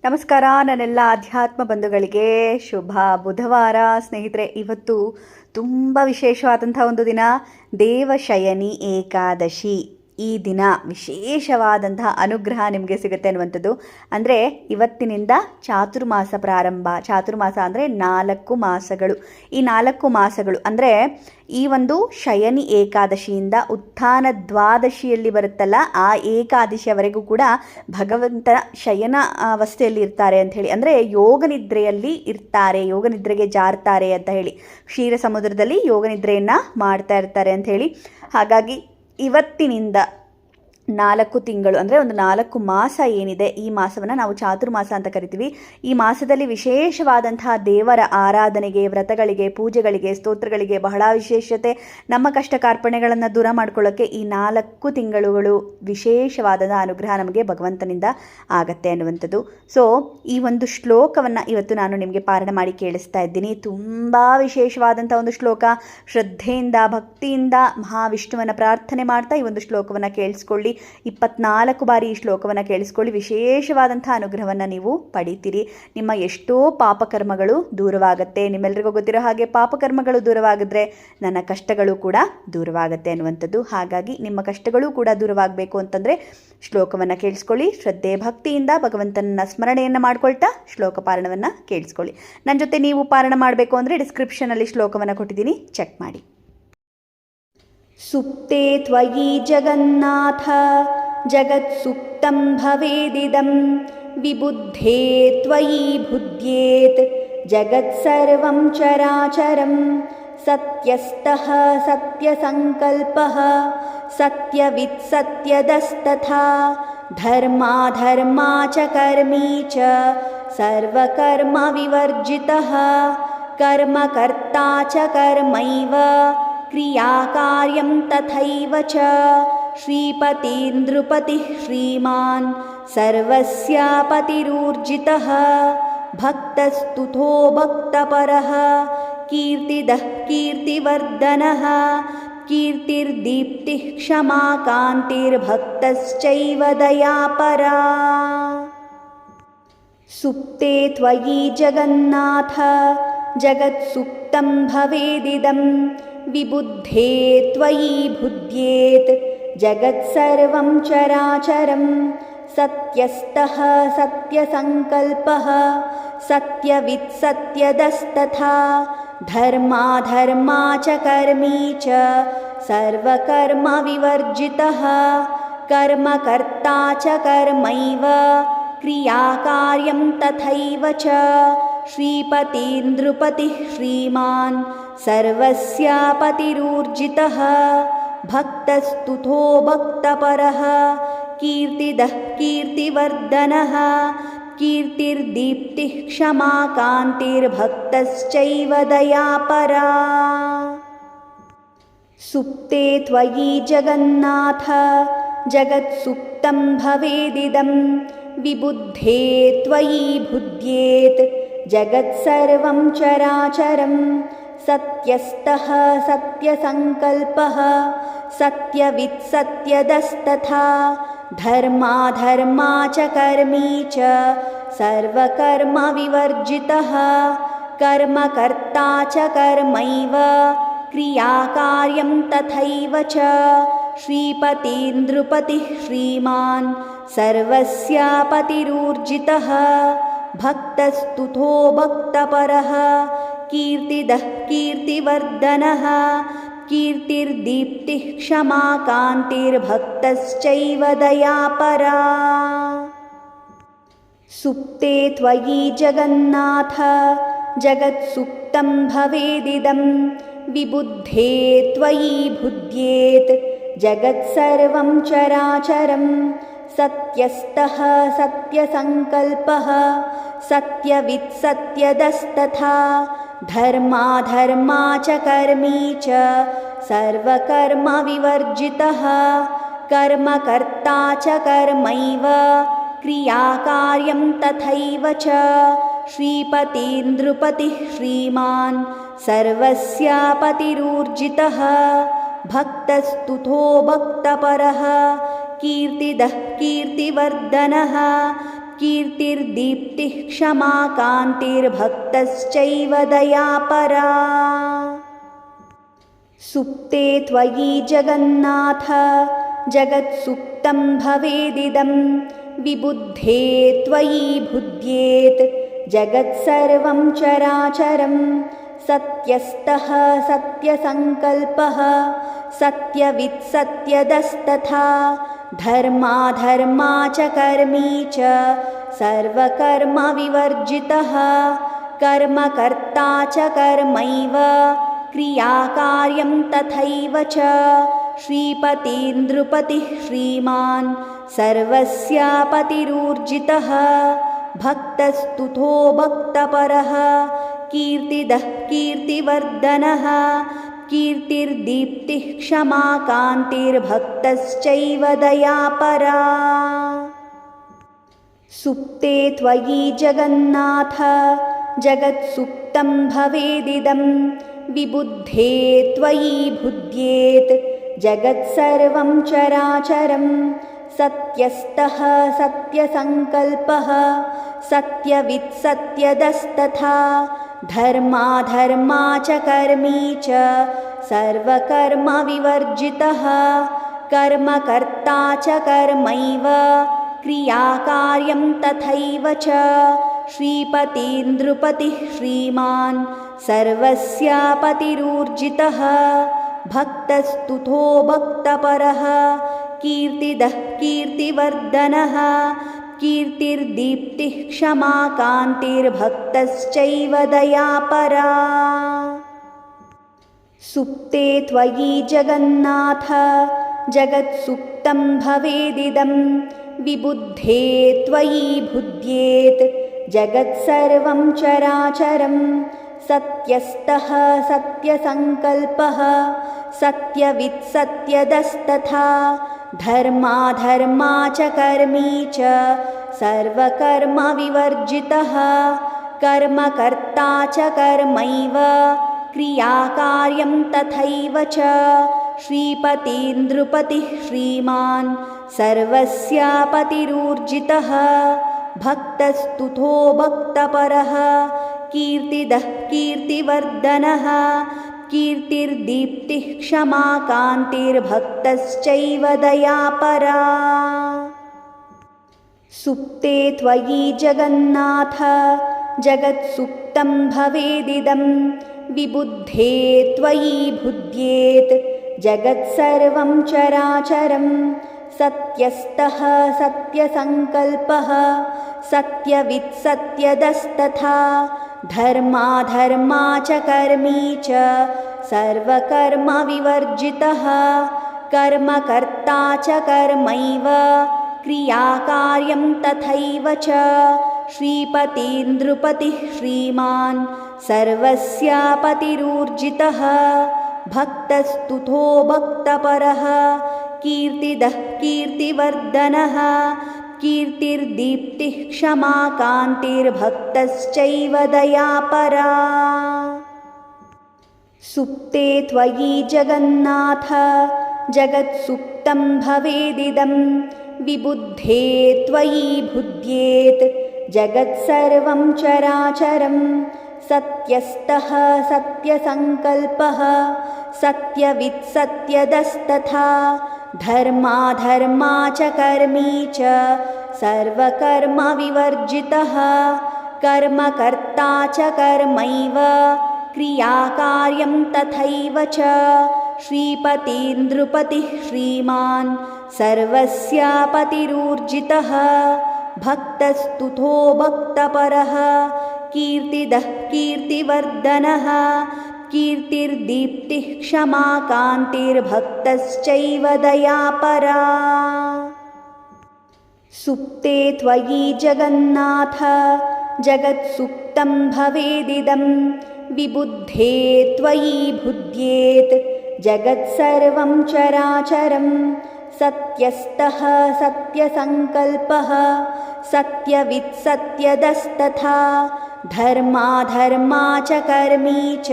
ನಮಸ್ಕಾರ ನನ್ನೆಲ್ಲ ಆಧ್ಯಾತ್ಮ ಬಂಧುಗಳಿಗೆ ಶುಭ ಬುಧವಾರ. ಸ್ನೇಹಿತರೆ, ಇವತ್ತು ತುಂಬ ವಿಶೇಷವಾದಂಥ ಒಂದು ದಿನ, ದೇವಶಯನಿ ಏಕಾದಶಿ. ಈ ದಿನ ವಿಶೇಷವಾದಂತಹ ಅನುಗ್ರಹ ನಿಮಗೆ ಸಿಗುತ್ತೆ ಅನ್ನುವಂಥದ್ದು. ಅಂದರೆ ಇವತ್ತಿನಿಂದ ಚಾತುರ್ಮಾಸ ಪ್ರಾರಂಭ. ಚಾತುರ್ಮಾಸ ಅಂದರೆ 4 ಮಾಸಗಳು. ಈ 4 ಮಾಸಗಳು ಅಂದರೆ ಈ ಒಂದು ಶಯನಿ ಏಕಾದಶಿಯಿಂದ ಉತ್ಥಾನ ದ್ವಾದಶಿಯಲ್ಲಿ ಬರುತ್ತಲ್ಲ, ಆ ಏಕಾದಶಿಯವರೆಗೂ ಕೂಡ ಭಗವಂತನ ಶಯನ ಅವಸ್ಥೆಯಲ್ಲಿ ಇರ್ತಾರೆ ಅಂತ ಹೇಳಿ, ಅಂದರೆ ಯೋಗನಿದ್ರೆಯಲ್ಲಿ ಇರ್ತಾರೆ, ಯೋಗನಿದ್ರೆಗೆ ಜಾರ್ತಾರೆ ಅಂತ ಹೇಳಿ, ಕ್ಷೀರ ಸಮುದ್ರದಲ್ಲಿ ಯೋಗನಿದ್ರೆಯನ್ನು ಮಾಡ್ತಾ ಇರ್ತಾರೆ ಅಂತ ಹೇಳಿ. ಹಾಗಾಗಿ ಇವತ್ತಿನಿಂದ 4 ತಿಂಗಳು ಅಂದರೆ ಒಂದು 4 ಮಾಸ ಏನಿದೆ, ಈ ಮಾಸವನ್ನು ನಾವು ಚಾತುರ್ಮಾಸ ಅಂತ ಕರಿತೀವಿ. ಈ ಮಾಸದಲ್ಲಿ ವಿಶೇಷವಾದಂತಹ ದೇವರ ಆರಾಧನೆಗೆ, ವ್ರತಗಳಿಗೆ, ಪೂಜೆಗಳಿಗೆ, ಸ್ತೋತ್ರಗಳಿಗೆ ಬಹಳ ವಿಶೇಷತೆ. ನಮ್ಮ ಕಷ್ಟ ಕಾರ್ಪಣ್ಯಗಳನ್ನು ದೂರ ಮಾಡ್ಕೊಳ್ಳೋಕ್ಕೆ ಈ 4 ತಿಂಗಳುಗಳು ವಿಶೇಷವಾದ ಅನುಗ್ರಹ ನಮಗೆ ಭಗವಂತನಿಂದ ಆಗತ್ತೆ ಅನ್ನುವಂಥದ್ದು. ಸೊ ಈ ಒಂದು ಶ್ಲೋಕವನ್ನು ಇವತ್ತು ನಾನು ನಿಮಗೆ ಪಾರಾಯಣ ಮಾಡಿ ಕೇಳಿಸ್ತಾ ಇದ್ದೀನಿ. ತುಂಬ ವಿಶೇಷವಾದಂಥ ಒಂದು ಶ್ಲೋಕ. ಶ್ರದ್ಧೆಯಿಂದ, ಭಕ್ತಿಯಿಂದ ಮಹಾವಿಷ್ಣುವನ್ನ ಪ್ರಾರ್ಥನೆ ಮಾಡ್ತಾ ಈ ಒಂದು ಶ್ಲೋಕವನ್ನು ಕೇಳಿಸ್ಕೊಳ್ಳಿ. 24 ಬಾರಿ ಈ ಶ್ಲೋಕವನ್ನು ಕೇಳಿಸ್ಕೊಳ್ಳಿ. ವಿಶೇಷವಾದಂಥ ಅನುಗ್ರಹವನ್ನು ನೀವು ಪಡಿತೀರಿ. ನಿಮ್ಮ ಎಷ್ಟೋ ಪಾಪಕರ್ಮಗಳು ದೂರವಾಗುತ್ತೆ. ನಿಮ್ಮೆಲ್ಲರಿಗೂ ಗೊತ್ತಿರೋ ಹಾಗೆ ಪಾಪಕರ್ಮಗಳು ದೂರವಾಗಿದ್ರೆ ನನ್ನ ಕಷ್ಟಗಳು ಕೂಡ ದೂರವಾಗುತ್ತೆ ಅನ್ನುವಂಥದ್ದು. ಹಾಗಾಗಿ ನಿಮ್ಮ ಕಷ್ಟಗಳು ಕೂಡ ದೂರವಾಗಬೇಕು ಅಂತಂದರೆ ಶ್ಲೋಕವನ್ನು ಕೇಳಿಸ್ಕೊಳ್ಳಿ. ಶ್ರದ್ಧೆ ಭಕ್ತಿಯಿಂದ ಭಗವಂತನ ಸ್ಮರಣೆಯನ್ನು ಮಾಡ್ಕೊಳ್ತಾ ಶ್ಲೋಕ ಪಾರಣವನ್ನು ಕೇಳಿಸ್ಕೊಳ್ಳಿ. ನನ್ನ ಜೊತೆ ನೀವು ಪಾರಾಯಣ ಮಾಡಬೇಕು ಅಂದರೆ ಡಿಸ್ಕ್ರಿಪ್ಷನಲ್ಲಿ ಶ್ಲೋಕವನ್ನು ಕೊಟ್ಟಿದ್ದೀನಿ, ಚೆಕ್ ಮಾಡಿ. ಸುಪ್ತೆ ತ್ವಯಿ ಜಗನ್ನಾಥ ಜಗತ್ಸುಪ್ತಂ ಭವೇದಿದಂ ವಿಬುದ್ಧೇ ತ್ವಯಿ ಬುದ್ಧ್ಯೇತ್ ಜಗತ್ಸರ್ವಂ ಚರಾಚರಂ ಸತ್ಯಸ್ತಃ ಸತ್ಯಸಂಕಲ್ಪಃ ಸತ್ಯವಿತ್ ಸತ್ಯದಸ್ತಥಾ ಧರ್ಮಾಧರ್ಮಾ ಚ ಕರ್ಮೀ ಚ ಸರ್ವಕರ್ಮ ವಿವರ್ಜಿತಃ ಕರ್ಮಕರ್ತಾ ಚ ಕರ್ಮೈವ ಕ್ರಿಯಾಕಾರ್ಯಂ ತಥೈವ ಚ ಶ್ರೀಪತಿರ್ನೃಪತಿಃ ಶ್ರೀಮಾನ್ ಸರ್ವಸ್ಯಾಪತಿರೂರ್ಜಿತಃ ಭಕ್ತಸ್ತುತೋ ಭಕ್ತಪರಃ ಕೀರ್ತಿದಃ ಕೀರ್ತಿವರ್ಧನಃ ಕೀರ್ತಿರ್ದೀಪ್ತಿಃ ಕ್ಷಮಾ ಕಾಂತಿರ್ಭಕ್ತಶ್ಚೈವ ದಯಾಪರಾ. ಸುಪ್ತೆ ತ್ವಯಿ ಜಗನ್ನಾಥ ಜಗತ್ಸುಪ್ತಂ ಭವೇದಿದಂ ವಿಬುದ್ಧೇ ತ್ವಯಿ ಬುದ್ಧ್ಯೇತ್ ಜಗತ್ಸರ್ವಂ ಚರಾಚರಂ ಸತ್ಯಸ್ತಃ ಸತ್ಯಸಂಕಲ್ಪಃ ಸತ್ಯವಿತ್ ಸತ್ಯದಸ್ತಥಾ ಧರ್ಮಾಧರ್ಮಾ ಚ ಕರ್ಮೀ ಚ ಸರ್ವಕರ್ಮ ವಿವರ್ಜಿತಃ ಕರ್ಮಕರ್ತಾ ಚ ಕರ್ಮೈವ ಕ್ರಿಯಾಕಾರ್ಯಂ ತಥೈವ ಚ ಶ್ರೀಪತಿರ್ನೃಪತಿಃ ಶ್ರೀಮಾನ್ ಸರ್ವಸ್ಯಾಪತಿರೂರ್ಜಿತಃ ಭಕ್ತಸ್ತುತೋ ಭಕ್ತಪರಃ ಕೀರ್ತಿದಃ ಕೀರ್ತಿವರ್ಧನಃ ಕೀರ್ತಿರ್ದೀಪ್ತಿಃ ಕ್ಷಮಾ ಕಾಂತಿರ್ಭಕ್ತಶ್ಚೈವ ದಯಾಪರಾ. ಸುಪ್ತೆ ತ್ವಯಿ ಜಗನ್ನಾಥ ಜಗತ್ಸುಪ್ತಂ ಭವೇದಿದಂ ವಿಬುದ್ಧೇ ತ್ವಯಿ ಬುದ್ಧ್ಯೇತ್ ಜಗತ್ಸರ್ವಂ ಚರಾಚರಂ ಸತ್ಯಸ್ತಃ ಸತ್ಯಸಂಕಲ್ಪಃ ಸತ್ಯವಿತ್ ಸತ್ಯದಸ್ತಥಾ ಧರ್ಮಾಧರ್ಮಾ ಚ ಕರ್ಮೀ ಚ ಸರ್ವಕರ್ಮ ವಿವರ್ಜಿತಃ ಕರ್ಮಕರ್ತಾ ಚ ಕರ್ಮೈವ ಕ್ರಿಯಾಕಾರ್ಯಂ ತಥೈವ ಚ ಶ್ರೀಪತಿರ್ನೃಪತಿಃ ಶ್ರೀಮಾನ್ ಸರ್ವಸ್ಯಾಪತಿರೂರ್ಜಿತಃ ಭಕ್ತಸ್ತುತೋ ಭಕ್ತಪರಃ ಕೀರ್ತಿದಃ ಕೀರ್ತಿವರ್ಧನಃ ಕೀರ್ತಿರ್ದೀಪ್ತಿಃ ಕ್ಷಮಾ ಕಾಂತಿರ್ಭಕ್ತಶ್ಚೈವ ದಯಾಪರಾ. ಸುಪ್ತೆ ತ್ವಯಿ ಜಗನ್ನಾಥ ಜಗತ್ಸುಪ್ತಂ ಭವೇದಿದಂ ವಿಬುದ್ಧೇ ತ್ವಯಿ ಬುದ್ಧ್ಯೇತ್ ಜಗತ್ಸರ್ವಂ ಚರಾಚರಂ ಸತ್ಯಸ್ತಃ ಸತ್ಯಸಂಕಲ್ಪಃ ಸತ್ಯವಿತ್ ಸತ್ಯದಸ್ತಥಾ ಧರ್ಮಾಧರ್ಮಾ ಚ ಕರ್ಮೀ ಚ ಸರ್ವಕರ್ಮ ವಿವರ್ಜಿತಃ ಕರ್ಮಕರ್ತಾ ಚ ಕರ್ಮೈವ ಕ್ರಿಯಾಕಾರ್ಯಂ ತಥೈವ ಚ ಶ್ರೀಪತಿರ್ನೃಪತಿಃ ಶ್ರೀಮಾನ್ ಸರ್ವಸ್ಯಾಪತಿರೂರ್ಜಿತಃ ಭಕ್ತಸ್ತುತೋ ಭಕ್ತಪರಃ ಕೀರ್ತಿದಃ ಕೀರ್ತಿವರ್ಧನಃ कीर्तिर्दीप्तिः क्षमा कान्तिर्भक्तश्चैव दयापरा। सुप्ते त्वयि जगन्नाथ जगत्सुप्तं भवेदिदं, विबुद्धे त्वयि बुध्येत् जगत्सर्वं चराचरं। सत्यस्तः सत्यसङ्कल्पः सत्यवित् सत्यदस्तथा, धर्माधर्मा च कर्मी च सर्वकर्मविवर्जितः। कर्मकर्ता च कर्मैव क्रियाकार्यं तथैव च, श्रीपतिर्नृपतिः श्रीमान् सर्वस्यापतिरूर्जितः। भक्तस्तुतो भक्तपरः कीर्तिदः कीर्तिवर्धनः, कीर्तिर्दीप्तिः क्षमा कान्तिर्भक्तश्चैव दयापरा। सुप्ते त्वयि जगन्नाथ जगत्सुप्तं भवेदिदं, विबुद्धे त्वयि बुध्येत् जगत्सर्वं चराचरं। सत्यस्तः सत्यसङ्कल्पः सत्यवित् सत्यदस्तथा, धर्माधर्मा च कर्मी च सर्वकर्मविवर्जितः। कर्मकर्ता च कर्मैव क्रियाकार्यं तथैव च, श्रीपतिर्नृपतिः श्रीमान् सर्वस्यापतिरूर्जितः। भक्तस्तुतो भक्तपरः कीर्तिदः कीर्तिवर्धनः, कीर्तिर्दीप्तिः क्षमा कान्तिर्भक्तश्चैव दयापरा। सुप्ते त्वयि जगन्नाथ जगत्सुप्तं भवेदिदं, विबुद्धे त्वयि बुध्येत् जगत्सर्वं चराचरं। सत्यस्तः सत्यसङ्कल्पः सत्यवित् सत्यदस्तथा, धर्माधर्मा च कर्मी च सर्वकर्मविवर्जितः। कर्मकर्ता च कर्मैव क्रियाकार्यं तथैव च, श्रीपतिर्नृपतिः श्रीमान् सर्वस्यापतिरूर्जितः। भक्तस्तुतो भक्तपरः कीर्तिदः कीर्तिवर्धनः, कीर्तिर्दीप्तिः क्षमा कान्तिर्भक्तश्चैव दयापरा। सुप्ते त्वयि जगन्नाथ जगत्सुप्तं भवेदिदं, विबुद्धे त्वयि बुध्येत् जगत्सर्वं चराचरं। सत्यस्तः सत्यसङ्कल्पः सत्यवित् सत्यदस्तथा, धर्माधर्मा च कर्मी च सर्वकर्मविवर्जितः। कर्मकर्ता च कर्मैव क्रियाकार्यं तथैव च, श्रीपतिर्नृपतिः श्रीमान् सर्वस्यापतिरूर्जितः। भक्तस्तुतो भक्तपरः कीर्तिदः कीर्तिवर्धनः, कीर्तिर्दीप्तिः क्षमा कान्तिर्भक्तश्चैव दयापरा। सुप्ते त्वयि जगन्नाथ जगत्सुप्तं भवेदिदं, विबुद्धे त्वयि बुध्येत् जगत्सर्वं चराचरं। सत्यस्तः सत्यसङ्कल्पः सत्यवित् सत्यदस्तथा, धर्माधर्मा च कर्मी च सर्वकर्मविवर्जितः। कर्मकर्ता च कर्मैव क्रियाकार्यं तथैव च, श्रीपतिर्नृपतिः श्रीमान् सर्वस्यापतिरूर्जितः। भक्तस्तुतो भक्तपरः कीर्तिदः कीर्तिवर्धनः, कीर्तिर्दीप्तिः क्षमा कान्तिर्भक्तश्चैव दयापरा। सुप्ते त्वयि जगन्नाथ जगत्सुप्तं भवेदिदं, विबुद्धे त्वयि बुध्येत् जगत्सर्वं चराचरं। सत्यस्तः सत्यसङ्कल्पः सत्यवित् सत्यदस्तथा, धर्माधर्मा च कर्मी च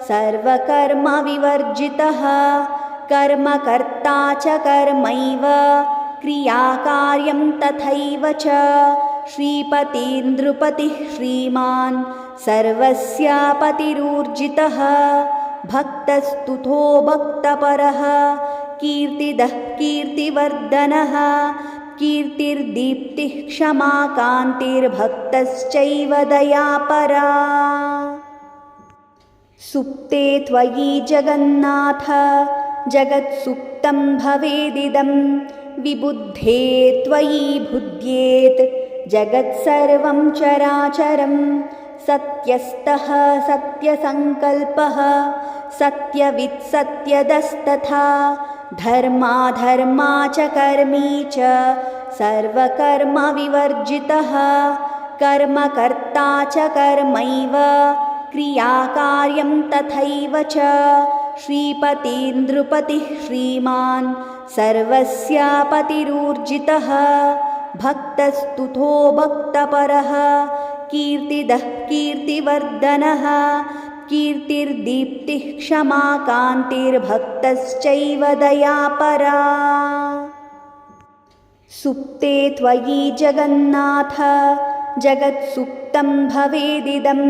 सर्वकर्मविवर्जितः। कर्मकर्ता च कर्मैव क्रियाकार्यं तथैव च, श्रीपतिर्नृपतिः श्रीमान् सर्वस्यापतिरूर्जितः भक्तस्तुतो भक्तपरः कीर्तिदः कीर्तिवर्धनः कीर्तिर्दीप्तिः क्षमा कान्तिर्भक्तश्चैव दयापरा। सुप्ते त्वयि जगन्नाथ जगत्सुप्तं भवेदिदं विबुद्धे त्वयि बुध्येत् जगत्सर्वं चराचरं सत्यस्तः सत्यसङ्कल्पः सत्यवित् सत्यदस्तथा धर्माधर्मा च कर्मी च सर्वकर्मविवर्जितः कर्मकर्ता च कर्मैव क्रियाकार्यं तथैव च श्रीपतिर्नृपतिः श्रीमान् सर्वस्यापतिरूर्जितः भक्तस्तुतो भक्तपरः कीर्तिदः कीर्तिवर्धनः कीर्तिर्दीप्तिः क्षमा कान्तिर्भक्तश्चैव दयापरा। सुप्ते त्वयि जगन्नाथ जगत्सुप्तं भवेदिदं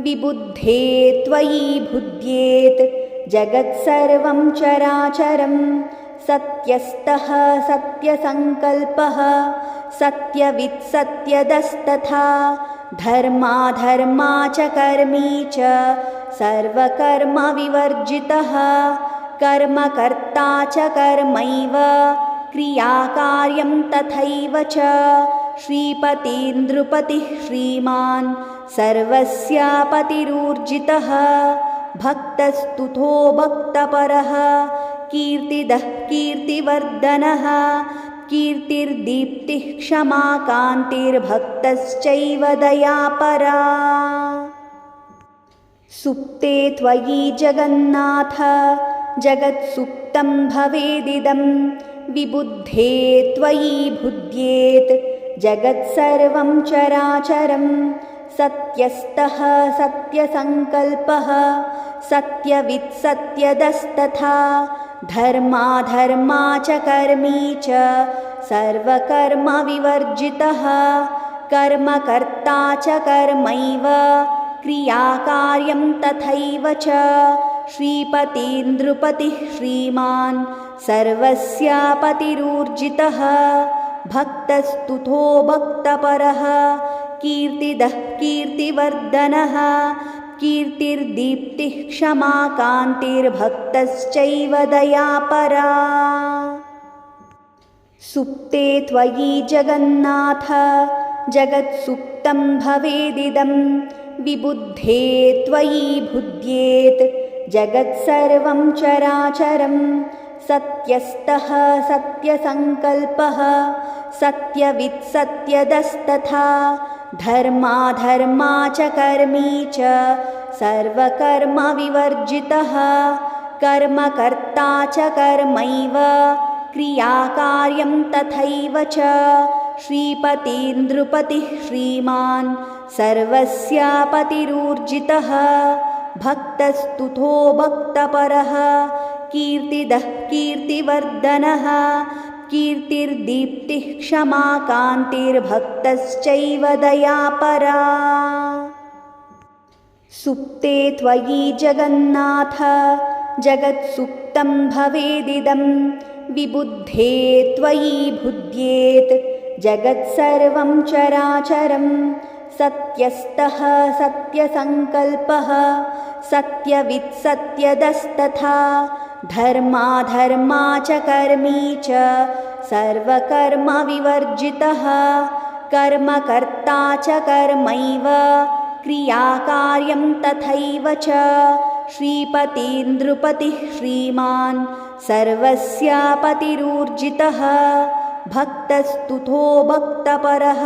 विबुद्धे त्वयि बुध्येत् जगत्सर्वं चराचरं सत्यस्तः सत्यसङ्कल्पः सत्यवित् सत्यदस्तथा धर्माधर्मा च कर्मी च सर्वकर्मविवर्जितः कर्मकर्ता च कर्मैव क्रियाकार्यं तथैव च श्रीपतिर्नृपतिः श्रीमान् सर्वस्यापतिरूर्जितः भक्तस्तुतो भक्तपरः कीर्तिदः कीर्तिवर्धनः कीर्तिर्दीप्तिः क्षमा कान्तिर्भक्तश्चैव दयापरा। सुप्ते त्वयि जगन्नाथ जगत्सुप्तं भवेदिदं विबुद्धे त्वयि बुध्येत् जगत्सर्वं चराचरं सत्यस्तः सत्यसङ्कल्पः सत्यवित् सत्यदस्तथा धर्माधर्मा च कर्मी च सर्वकर्मविवर्जितः कर्मकर्ता च कर्मैव क्रियाकार्यं तथैव च श्रीपतिर्नृपतिः श्रीमान् सर्वस्यापतिरूर्जितः भक्तस्तुतो भक्तपरः कीर्तिदः कीर्तिवर्धनः कीर्तिर्दीप्तिः क्षमा कान्तिर्भक्तश्चैव दयापरा। सुप्ते त्वयि जगन्नाथ जगत्सुप्तं भवेदिदं विबुद्धे त्वयि बुध्येत् जगत्सर्वं चराचरं सत्यस्तः सत्यसङ्कल्पः सत्यवित् सत्यदस्तथा धर्माधर्मा च कर्मी च सर्वकर्मविवर्जितः कर्मकर्ता च कर्मैव क्रियाकार्यं तथैव च श्रीपतिर्नृपतिः श्रीमान् सर्वस्यापतिरूर्जितः भक्तस्तुतो भक्तपरः कीर्तिदः कीर्तिवर्धनः कीर्तिर्दीप्तिः क्षमा कान्तिर्भक्तश्चैव दयापरा। सुप्ते त्वयि जगन्नाथ जगत्सुप्तं भवेदिदं विबुद्धे त्वयि बुध्येत् जगत्सर्वं चराचरं सत्यस्तः सत्यसङ्कल्पः सत्यवित् सत्यदस्तथा धर्माधर्मा च कर्मी च सर्वकर्मविवर्जितः कर्मकर्ता च कर्मैव क्रियाकार्यं तथैव च श्रीपतिर्नृपतिः श्रीमान् सर्वस्यापतिरूर्जितः भक्तस्तुतो भक्तपरः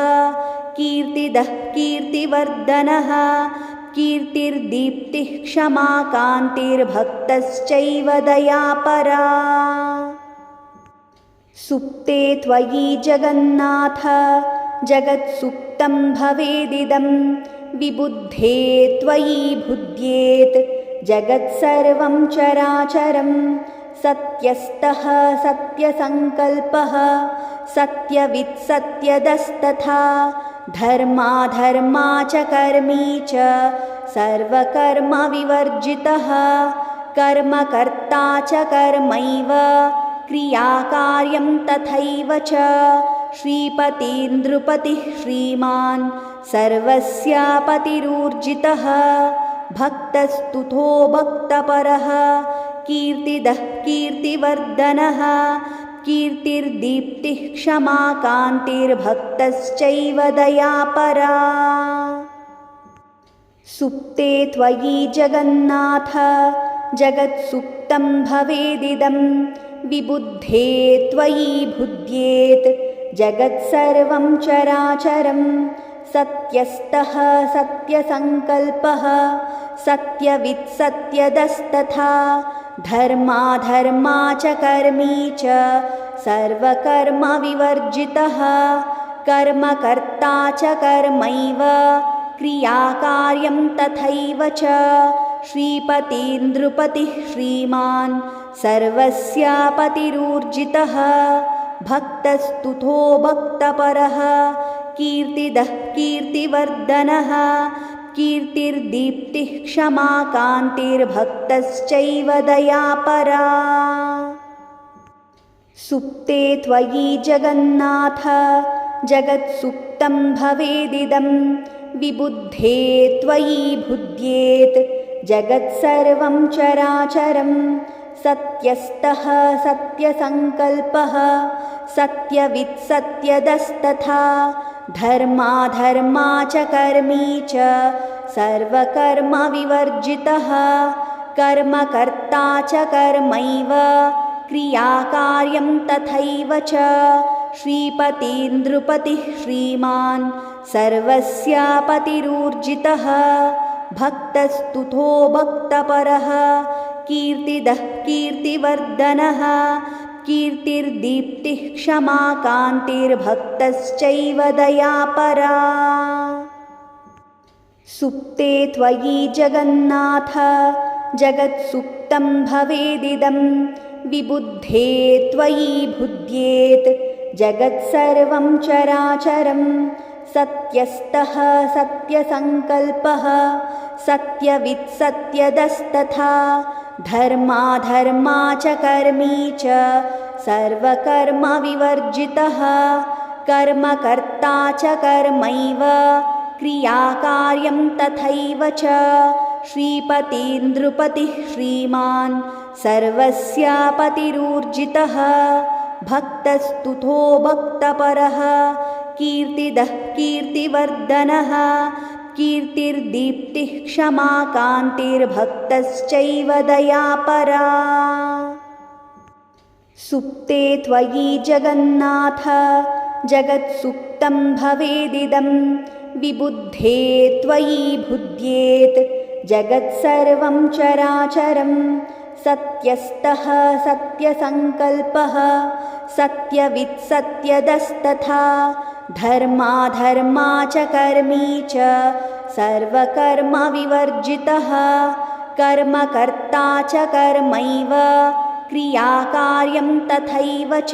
कीर्तिदः कीर्तिवर्धनः कीर्तिर्दीप्तिः क्षमा कान्तिर्भक्तश्चैव दयापरा। सुप्ते त्वयि जगन्नाथ जगत्सुप्तं भवेदिदं विबुद्धे त्वयि बुध्येत् जगत्सर्वं चराचरं सत्यस्तः सत्यसङ्कल्पः सत्यवित् सत्यदस्तथा धर्माधर्मा च कर्मी च सर्वकर्मविवर्जितः कर्मकर्ता च कर्मैव क्रियाकार्यं तथैव च श्रीपतिर्नृपतिः श्रीमान् सर्वस्यापतिरूर्जितः भक्तस्तुतो भक्तपरः कीर्तिदः कीर्तिवर्धनः कीर्तिर्दीप्तिः क्षमा कान्तिर्भक्तश्चैव दयापरा। सुप्ते त्वयि जगन्नाथ जगत्सुप्तं भवेदिदं विबुद्धे त्वयि बुध्येत् जगत्सर्वं चराचरं सत्यस्तः सत्यसङ्कल्पः सत्यवित्सत्यदस्तथा धर्माधर्मा च कर्मी च सर्वकर्मविवर्जितः कर्मकर्ता च कर्मैव क्रियाकार्यं तथैव च श्रीपतिर्नृपतिः श्रीमान् सर्वस्यापतिरूर्जितः भक्तस्तुतो भक्तपरः कीर्तिदः कीर्तिवर्धनः कीर्तिर्दीप्तिः क्षमा कान्तिर्भक्तश्चैव दयापरा। सुप्ते त्वयि जगन्नाथ जगत्सुप्तं भवेदिदं विबुद्धे त्वयि बुध्येत् जगत्सर्वं चराचरं सत्यस्तः सत्यसङ्कल्पः सत्यवित्सत्यदस्तथा धर्माधर्मा च कर्मी च सर्वकर्मविवर्जितः कर्मकर्ता च कर्मैव क्रियाकार्यं तथैव च श्रीपतिर्नृपतिः श्रीमान् सर्वस्यापतिरूर्जितः भक्तस्तुतो भक्तपरः कीर्तिदः कीर्तिवर्धनः कीर्तिर्दीप्तिः क्षमा कान्तिर्भक्तश्चैव दयापरा। सुप्ते त्वयि जगन्नाथ जगत्सुप्तं भवेदिदं विबुद्धे त्वयि बुध्येत् जगत्सर्वं चराचरं सत्यस्तः सत्यसङ्कल्पः सत्यवित्सत्यदस्तथा धर्माधर्मा च कर्मी च सर्वकर्मविवर्जितः कर्मकर्ता च कर्मैव क्रियाकार्यं तथैव च श्रीपतिर्नृपतिः श्रीमान् सर्वस्यापतिरूर्जितः भक्तस्तुतो भक्तपरः कीर्तिदः कीर्तिवर्धनः कीर्तिर्दीप्तिः क्षमा कान्तिर्भक्तश्चैव दयापरा। सुप्ते त्वयि जगन्नाथ जगत्सुप्तं भवेदिदं विबुद्धे त्वयि बुध्येत् जगत्सर्वं चराचरं सत्यस्तः सत्यसङ्कल्पः सत्यवित्सत्यदस्तथा धर्माधर्मा च कर्मी च सर्वकर्मविवर्जितः कर्मकर्ता च कर्मैव क्रियाकार्यं तथैव च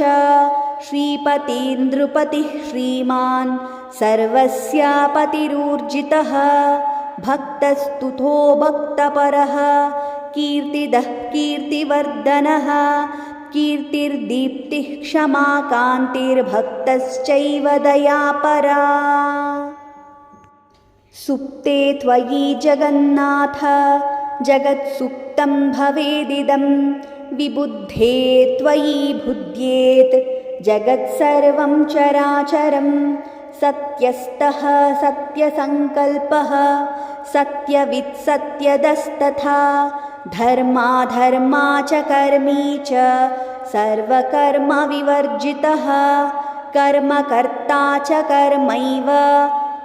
श्रीपतिर्नृपतिः श्रीमान् सर्वस्यापतिरूर्जितः भक्तस्तुतो भक्तपरः कीर्तिदः कीर्तिवर्धनः कीर्तिर्दीप्तिः क्षमा कान्तिर्भक्तश्चैव दयापरा। सुप्ते त्वयि जगन्नाथ जगत्सुप्तं भवेदिदं विबुद्धे त्वयि बुध्येत् जगत्सर्वं चराचरं सत्यस्तः सत्यसङ्कल्पः सत्यवित्सत्यदस्तथा धर्माधर्मा च कर्मी च सर्वकर्मविवर्जितः कर्मकर्ता च कर्मैव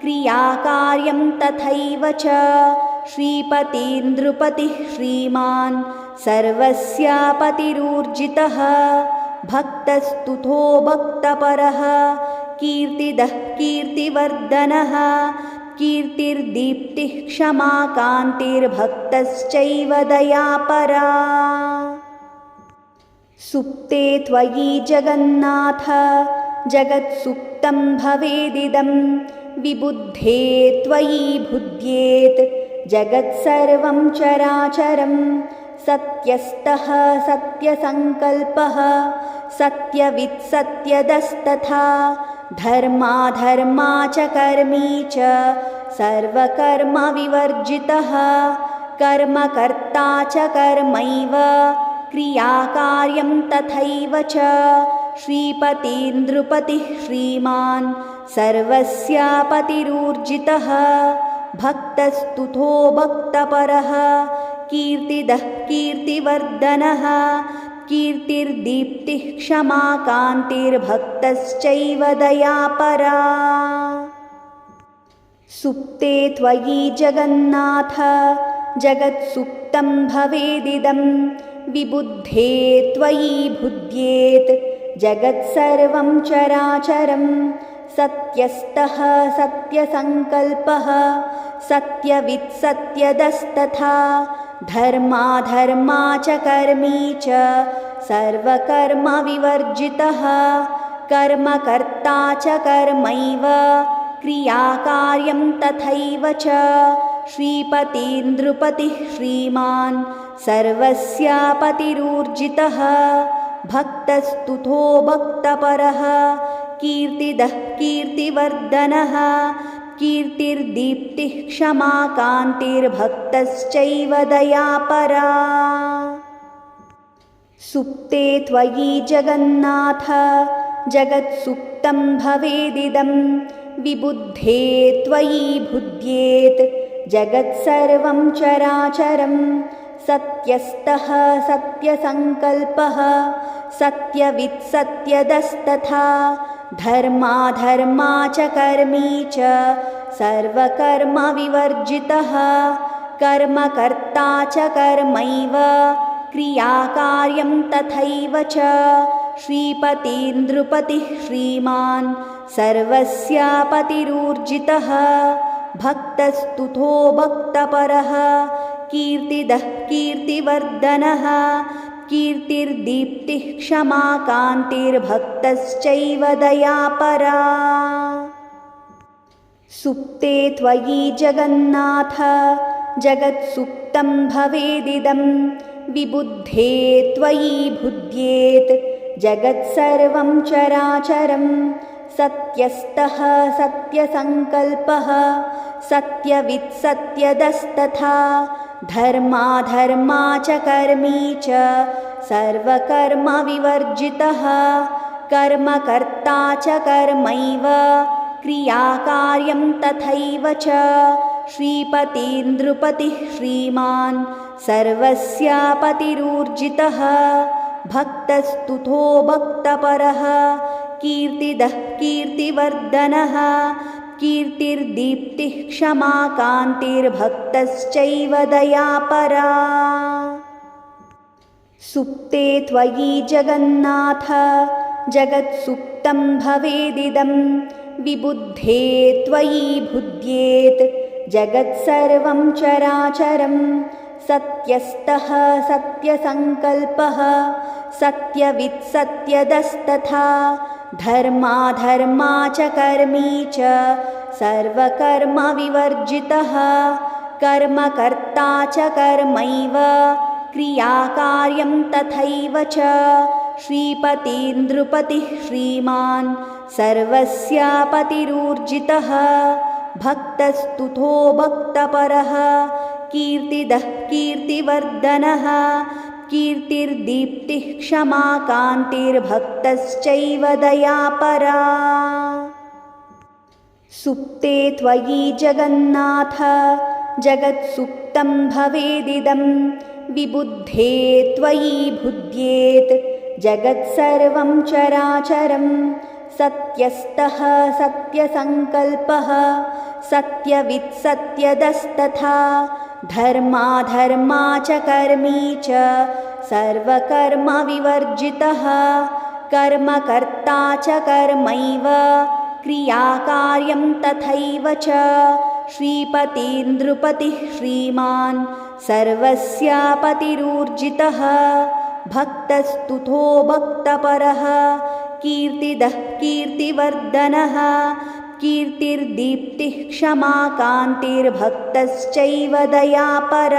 क्रियाकार्यं तथैव च श्रीपतिर्नृपतिः श्रीमान् सर्वस्यापतिरूर्जितः भक्तस्तुतो भक्तपरः कीर्तिदः कीर्तिवर्धनः कीर्तिर्दीप्तिः क्षमा कान्तिर्भक्तश्चैव दयापरा। सुप्ते त्वयि जगन्नाथ जगत्सुप्तं भवेदिदं विबुद्धे त्वयि बुध्येत् जगत्सर्वं चराचरं सत्यस्तः सत्यसङ्कल्पः सत्यवित् सत्यदस्तथा धर्माधर्मा च कर्मी च सर्वकर्मविवर्जितः कर्मकर्ता च कर्मैव क्रियाकार्यं तथैव च श्रीपतिर्नृपतिः श्रीमान् सर्वस्यापतिरूर्जितः भक्तस्तुतो भक्तपरः कीर्तिदः कीर्तिवर्धनः कीर्तिर्दीप्तिः क्षमा कान्तिर्भक्तश्चैव दयापरा। सुप्ते त्वयि जगन्नाथ जगत्सुप्तं भवेदिदं विबुद्धे त्वयि बुध्येत् जगत्सर्वं चराचरं सत्यस्तः सत्यसङ्कल्पः सत्यवित् सत्यदस्तथा धर्माधर्मा च कर्मी च सर्वकर्मविवर्जितः कर्मकर्ता च कर्मैव क्रियाकार्यं तथैव च श्रीपतिर्नृपतिः श्रीमान् सर्वस्यापतिरूर्जितः भक्तस्तुतो भक्तपरः कीर्तिदः कीर्तिवर्धनः कीर्तिर्दीप्तिः क्षमा कान्तिर्भक्तश्चैव दयापरा। सुप्ते त्वयि जगन्नाथ जगत्सुप्तं भवेदिदं विबुद्धे त्वयि बुध्येत् जगत्सर्वं चराचरं सत्यस्तः सत्यसङ्कल्पः सत्यवित् सत्यदस्तथा धर्माधर्मा च कर्मी च सर्वकर्मविवर्जितः कर्मकर्ता च कर्मैव क्रियाकार्यं तथैव च श्रीपतिर्नृपतिः श्रीमान् सर्वस्यापतिरूर्जितः भक्तस्तुतो भक्तपरः कीर्तिदः कीर्तिवर्धनः कीर्तिर्दीप्तिः क्षमा कान्तिर्भक्तश्चैव दयापरा। सुप्ते त्वयि जगन्नाथ जगत्सुप्तं भवेदिदं विबुद्धे त्वयि बुध्येत् जगत्सर्वं चराचरं सत्यस्तः सत्यसङ्कल्पः सत्यवित् सत्यदस्तथा धर्माधर्मा च कर्मी च सर्वकर्मविवर्जितः कर्मकर्ता च कर्मैव क्रियाकार्यं तथैव च श्रीपतिर्नृपतिः श्रीमान् सर्वस्यापतिरूर्जितः भक्तस्तुतो भक्तपरः कीर्तिदः कीर्तिवर्धनः कीर्तिर्दीप्तिः क्षमा कान्तिर्भक्तश्चैव दयापरा। सुप्ते त्वयि जगन्नाथ जगत्सुप्तं भवेदिदं विबुद्धे त्वयि बुध्येत् जगत्सर्वं चराचरं सत्यस्तः सत्यसङ्कल्पः सत्यवित् सत्यदस्तथा धर्माधर्मा च कर्मी च सर्वकर्मविवर्जितः कर्मकर्ता च कर्मैव क्रियाकार्यं तथैव च श्रीपतिर्नृपतिः श्रीमान् सर्वस्यापतिरूर्जितः भक्तस्तुतो भक्तपरः कीर्तिदः कीर्तिवर्धनः कीर्तिर्दीप्तिः क्षमा कान्तिर्भक्तश्चैव दयापरा। सुप्ते त्वयि जगन्नाथ जगत्सुप्तं भवेदिदं विबुद्धे त्वयि बुध्येत् जगत्सर्वं चराचरं सत्यस्तः सत्यसङ्कल्पः सत्यवित् सत्यदस्तथा धर्माधर्मा च कर्मी च सर्वकर्मविवर्जितः कर्मकर्ता च कर्मैव क्रियाकार्यं तथैव च श्रीपतिर्नृपतिः श्रीमान् सर्वस्यापतिरूर्जितः भक्तस्तुतो भक्तपरः कीर्तिदः कीर्तिवर्धनः ಕೀರ್ತಿರ್ದೀಪ್ತಿಃ ಕ್ಷಮಾ ಕಾಂತಿರ್ಭಕ್ತಶ್ಚೈವ ದಯಾಪರ.